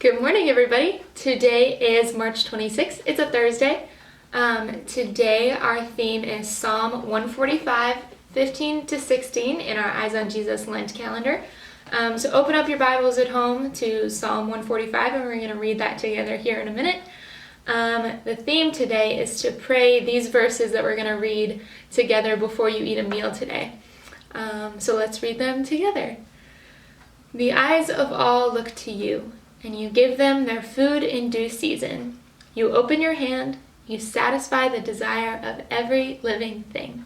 Good morning, everybody. Today is March 26th. It's a Thursday. Today our theme is Psalm 145, 15 to 16 in our Eyes on Jesus Lent Calendar. So open up your Bibles at home to Psalm 145 and we're going to read that together here in a minute. The theme today is to pray these verses that we're going to read together before you eat a meal today. So let's read them together. The eyes of all look to you, and you give them their food in due season. You open your hand, you satisfy the desire of every living thing.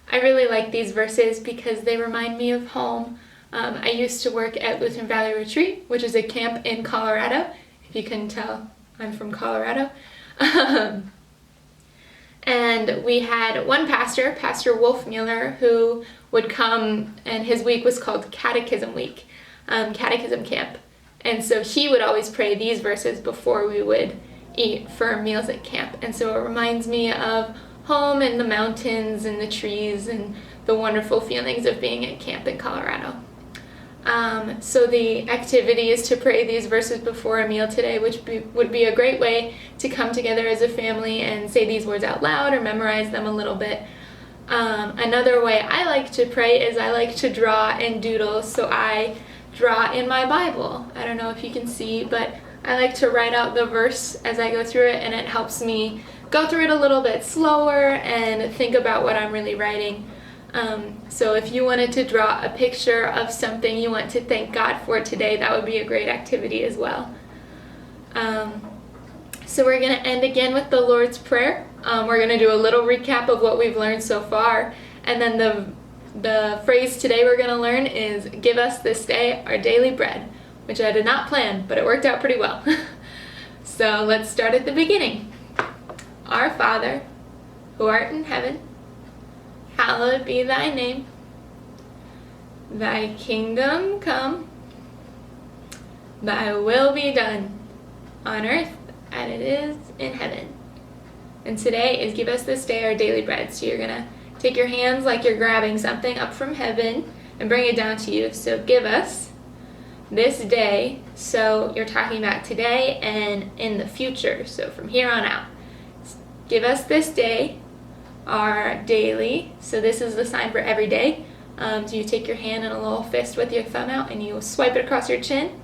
I really like these verses because they remind me of home. I used to work at Lutheran Valley Retreat, which is a camp in Colorado. If you couldn't tell, I'm from Colorado. And we had one pastor, Pastor Wolf Mueller, who would come, and his week was called Catechism Week, Catechism Camp. And so he would always pray these verses before we would eat for meals at camp. And so it reminds me of home and the mountains and the trees and the wonderful feelings of being at camp in Colorado. So the activity is to pray these verses before a meal today, which would be a great way to come together as a family and say these words out loud or memorize them a little bit. Another way I like to pray is I like to draw and doodle, so I draw in my Bible. I don't know if you can see, but I like to write out the verse as I go through it, and it helps me go through it a little bit slower and think about what I'm really writing. So if you wanted to draw a picture of something you want to thank God for today, that would be a great activity as well. So we're going to end again with the Lord's Prayer. We're going to do a little recap of what we've learned so far, and then the phrase today we're going to learn is, give us this day our daily bread, which I did not plan, but it worked out pretty well. So let's start at the beginning. Our Father, who art in heaven, hallowed be thy name. Thy kingdom come, thy will be done on earth as it is in heaven. And today is give us this day our daily bread. So you're going to take your hands like you're grabbing something up from heaven and bring it down to you. So give us this day. So you're talking about today and in the future. So from here on out. Give us this day our daily. So this is the sign for every day. So you take your hand in a little fist with your thumb out and you swipe it across your chin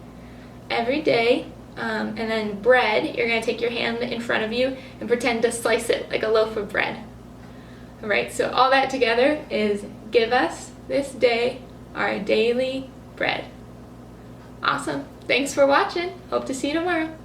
every day. And then bread, you're going to take your hand in front of you and pretend to slice it like a loaf of bread. All right, so all that together is give us this day our daily bread. Awesome. Thanks for watching. Hope to see you tomorrow.